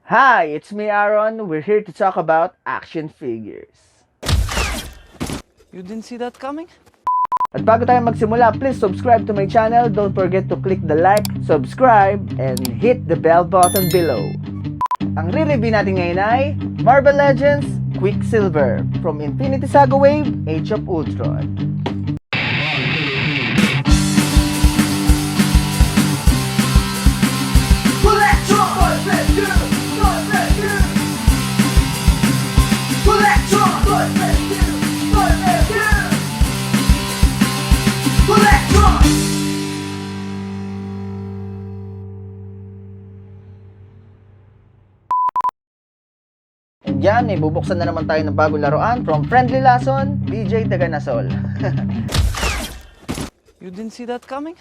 Hi, it's me Aaron. We're here to talk about action figures. You didn't see that coming? At bago tayo magsimula, please subscribe to my channel. Don't forget to click the like, subscribe, and hit the bell button below. Ang re-review natin ngayon ay Marvel Legends Quicksilver from Infinity Saga Wave, Age of Ultron. And yan, may bubuksan na naman tayo ng bagong laruan from Friendly Lason, DJ Daganasol. You didn't see that coming?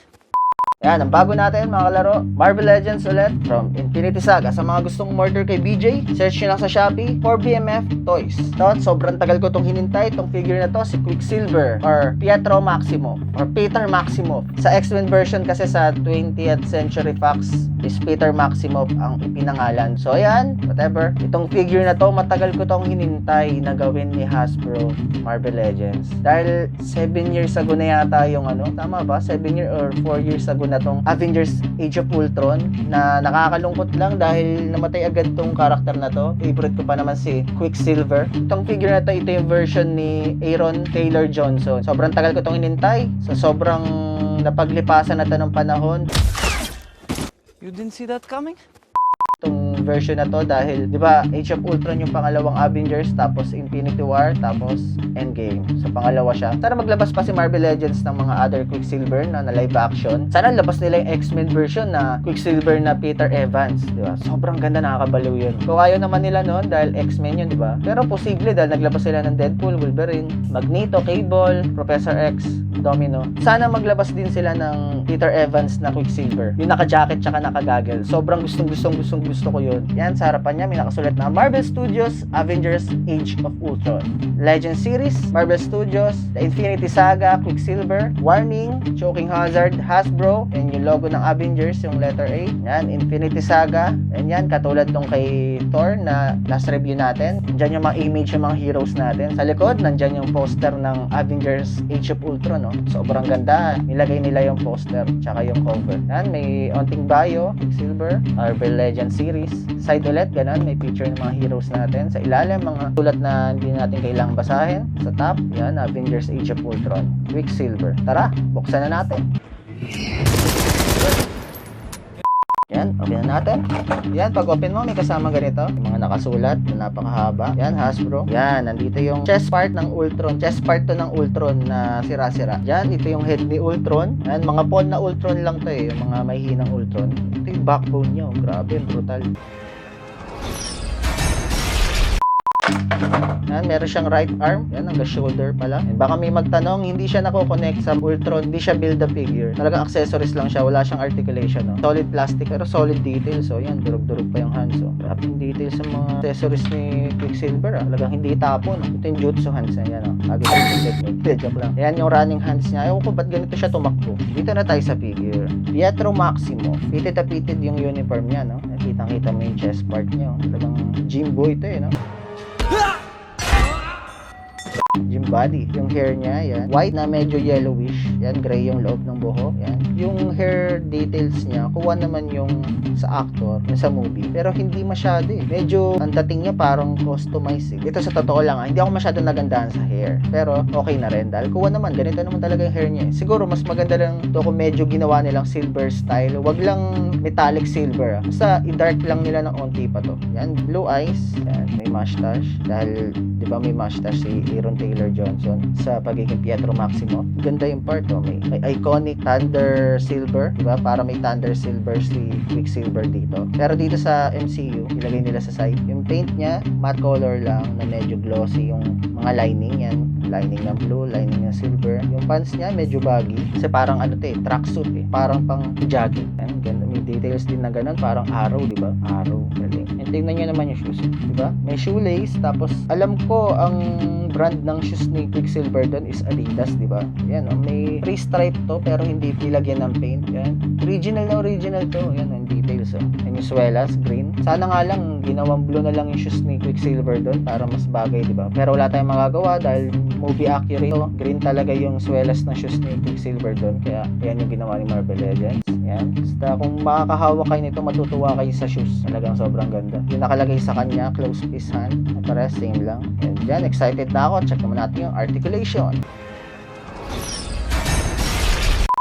Yan, ang bago natin mga kalaro, Marvel Legends ulit from Infinity Saga. Sa mga gustong umorder kay BJ, search nyo lang sa Shopee for BMF Toys. Ito, sobrang tagal ko itong hinintay. Itong figure na to, si Quicksilver or Pietro Maximoff or Peter Maximoff. Sa Xmen version kasi sa 20th Century Fox is Peter Maximoff ang ipinangalan. So ayan, whatever. Itong figure na to, matagal ko itong hinintay na gawin ni Hasbro Marvel Legends. Dahil 7 years ago na yata yung tama ba? 7 years or 4 years ago na tong Avengers Age of Ultron na nakakalungkot lang dahil namatay agad tong karakter na to. Favorite ko pa naman si Quicksilver. Itong figure na to, ito yung version ni Aaron Taylor Johnson. Sobrang tagal ko tong hinintay. So sobrang napaglipasan na to ng panahon. You didn't see that coming? Itong version na to dahil, di ba, Age of Ultron yung pangalawang Avengers, tapos Infinity War, tapos Endgame. So, pangalawa siya. Sana maglabas pa si Marvel Legends ng mga other Quicksilver na live action. Sana labas nila yung Xmen version na Quicksilver na Peter Evans, di ba? Sobrang ganda, nakakabaliw yun. Kung ayaw naman nila noon dahil Xmen yun, di ba? Pero posible dahil naglabas sila ng Deadpool, Wolverine, Magneto, Cable, Professor X, Domino. Sana maglabas din sila ng Peter Evans na Quicksilver. Yung naka-jacket tsaka naka-gaggle. Sobrang gusto ko yun. Yan, sa harapan niya may nakasulat na Marvel Studios Avengers Age of Ultron. Legend Series, Marvel Studios, The Infinity Saga, Quicksilver, Warning, Choking Hazard, Hasbro, and yung logo ng Avengers, yung letter A. Yan, Infinity Saga. And yan, katulad nung kay Thor na last review natin. Diyan yung mga image ng mga heroes natin. Sa likod, nandyan yung poster ng Avengers Age of Ultron, no? Sobrang ganda. Nilagay nila yung poster, tsaka yung cover. Yan, may onting bio, Quicksilver, Marvel Legends Series. Side ulit, ganun, may picture ng mga heroes natin. Sa ilalim, mga sulat na hindi natin kailangang basahin. Sa top, yan, Avengers Age of Ultron, Quicksilver. Tara, buksan na natin. Yan, open na natin. Yan, pag open mo, may kasama ganito. Yung mga nakasulat na napakahaba. Yan, Hasbro. Yan, nandito yung chest part ng Ultron. Chest part to ng Ultron na sira-sira. Yan, ito yung head ni Ultron. Yan, mga pawn na Ultron lang to eh. Yung mga may hinang Ultron. Ito yung backbone nyo. Grabe, brutal. Yan, meron siyang right arm. Yan, hanggang shoulder pala. And baka may magtanong, hindi siya nako-connect sa Ultron. Hindi siya build a figure. Talagang accessories lang siya. Wala siyang articulation. No? Solid plastic, pero solid details. So, yan, durug-durug pa yung hands. So, grabe details sa mga accessories ni Quicksilver. Talagang hindi tapon. Ito yung jutsu hands niya. Yan, oh. Lagi tayo joke lang. Yan yung running hands niya. Ayaw ko ba't ganito siya tumakbo. Dito na tayo sa figure. Pietro Maximoff. Pitted na pitted yung uniform niya. No? Nakita-kita mo yung chest part niya. Oh. Talagang gym boy ito eh. No? Gym body. Yung hair niya, yan. White na medyo yellowish. Yan, gray yung loob ng buhok. Yan. Yung hair details niya, kuha naman yung sa actor, yung sa movie. Pero hindi masyado eh. Medyo, ang dating niya parang customized eh. Ito sa totoo lang hindi ako masyado nagandahan sa hair. Pero, okay na rin. Dahil kuha naman, ganito naman talaga yung hair niya eh. Siguro, mas maganda lang ito kung medyo ginawa nilang silver style. Wag lang metallic silver. Basta, i-dark lang nila ng onti pa to. Yan, blue eyes. Yan, may mustache. Dahil, di ba may mustache si Aaron Taylor Johnson sa pagiging Pietro Maximoff. Ganda yung part, oh. May iconic Thunder Silver, di ba? Para may Thunder Silver si Quicksilver dito. Pero dito sa MCU, ilagay nila sa side. Yung paint niya, matte color lang na medyo glossy yung mga lining yan. Lining ng blue, lining ng silver. Yung pants niya, medyo baggy. Kasi parang tracksuit eh. Parang pang jogging. Yan, ganda. May details din na ganun. Parang arrow, di ba? Arrow. Galing. And tingnan nyo naman yung shoes, di ba? May shoelace. Tapos, alam ko, ang brand ng shoes ni Quicksilver doon is Adidas, di ba? Yan, may free stripe to pero hindi nilagyan ng paint. Yan. Original na original to. Yan, ang details details, oh. And yung swelas, green. Sana nga lang, ginawang blue na lang yung shoes ni Quicksilver doon para mas bagay, di ba? Pero wala tayong magagawa dahil movie accurate. So, green talaga yung swelas ng shoes ni Quicksilver doon. Kaya, yan yung ginawa ni Marvel Legends. Yan. Basta kung makakahawak kayo nito, matutuwa kayo sa shoes. Talagang sobrang ganda. Yung nakalagay sa kanya, close fist hand. At the rest, same lang. And dyan, excited na ako. Check naman natin yung articulation.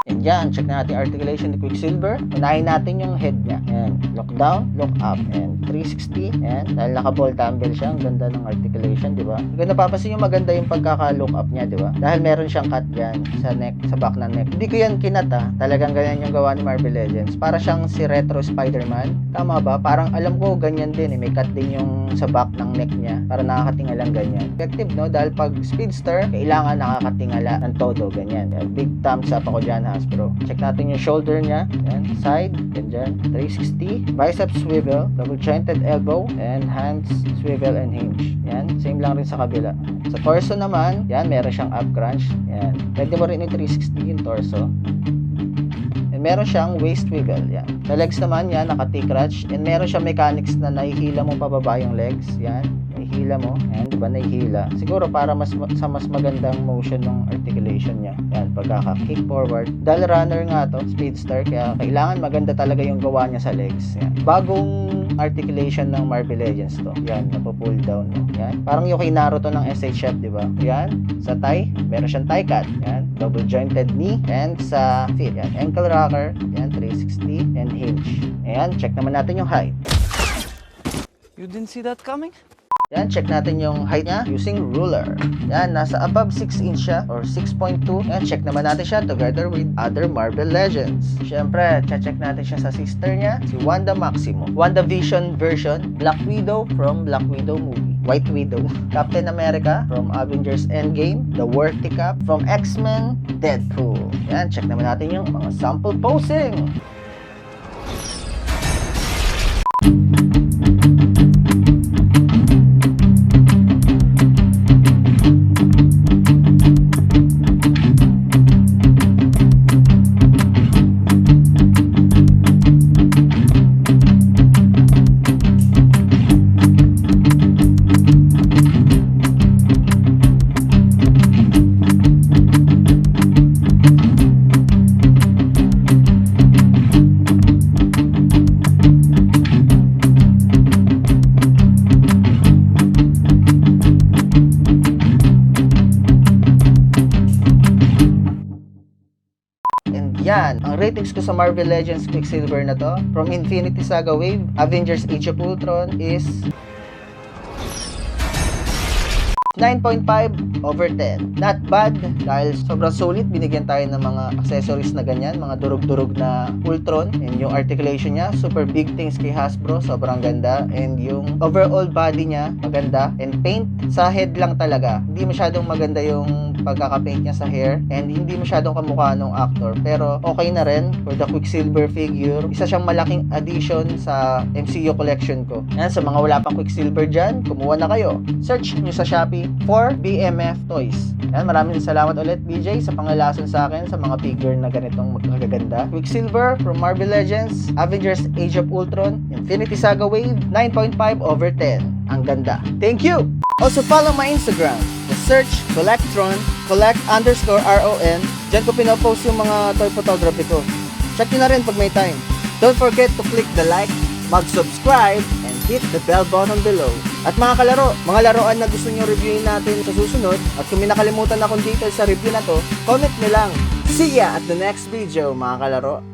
And yan, check na natin articulation ni Quicksilver. Unahin natin yung head niya. Ayan, look down, look up. And 360. Ayan, dahil naka-ball tumble siya. Ang ganda ng articulation, di ba? Kung napapansin yung maganda yung pagkaka-look up niya, di ba? Dahil meron siyang cut dyan sa neck, sa back ng neck. Hindi ko yan kinata. Talagang ganyan yung gawa ni Marvel Legends. Para siyang si Retro Spider-Man. Tama ba? Parang alam ko ganyan din eh. May cut din yung sa back ng neck niya. Para nakakatingala ganyan. Effective, no? Dahil pag Speedster, kailangan nakakatingala ng todo. Ganyan. Big thumbs up ako dyan, Hasbro. Check natin yung shoulder niya. Yan, side, ganyan. 360. Bicep swivel, double jointed elbow, and hands swivel and hinge. Yan, same lang rin sa kabila. Sa torso naman, yan, meron siyang up crunch. Yan. Pwede mo rin i-360 yung torso. And meron siyang waist swivel. Yan. Sa legs naman, yan, naka-T-crunch. And meron siyang mechanics na nahihila mo pababa yung legs. Yan. Nahihila mo. Yan, diba nahihila? Siguro para sa mas magandang motion ng articulation niya. Yan, pagkaka-kick forward. Dahil runner nga to, Speedster, kaya kailangan maganda talaga yung gawa niya sa legs. Yan. Bagong articulation ng Marvel Legends to. Yan, napo-pull down mo. Yan. Parang yung Ka-Laro to ng SHF, di ba? Yan. Sa thigh, meron siyang thigh cut. Yan. Double jointed knee. And sa feet, yan. Ankle rocker. Yan, 360. And hinge. Ayan, check naman natin yung height. You didn't see that coming? Yan, check natin yung height niya using ruler. Yan, nasa above 6 inch siya or 6.2. Yan, check naman natin siya together with other Marvel Legends. Siyempre, check natin siya sa sister niya, si Wanda Maximoff. WandaVision version, Black Widow from Black Widow movie. White Widow. Captain America from Avengers Endgame. The Verticap from Xmen. Deadpool. Yan, check naman natin yung mga sample posing. Yan, ang ratings ko sa Marvel Legends Quicksilver na to, from Infinity Saga Wave, Avengers Age of Ultron is 9.5 over 10. Not bad, dahil sobrang solid. Binigyan tayo ng mga accessories na ganyan, mga durug-durug na Ultron. And yung articulation niya, super big things kay Hasbro, sobrang ganda. And yung overall body niya, maganda. And paint, sa head lang talaga. Hindi masyadong maganda yung pagkakapaint niya sa hair. And hindi masyadong kamukha ng actor. Pero okay na rin for the Quicksilver figure. Isa siyang malaking addition sa MCU collection ko. Yan, sa mga wala pang Quicksilver dyan, kumuha na kayo. Search nyo sa Shopee for BMF Toys. Yan, maraming salamat ulit BJ sa pangalason sa akin sa mga figure na ganitong magaganda. Quicksilver from Marvel Legends, Avengers Age of Ultron, Infinity Saga Wave, 9.5 over 10. Ang ganda. Thank you! Also follow my Instagram. Just search Collectron, collect_RON. Diyan ko pinopost yung mga toy photography ko. Check nyo na rin pag may time. Don't forget to click the like, mag-subscribe, and hit the bell button below. At mga kalaro, mga laruan na gusto nyo reviewin natin sa susunod, at kung may nakalimutan akong details sa review na to, comment nyo lang. See ya at the next video mga kalaro.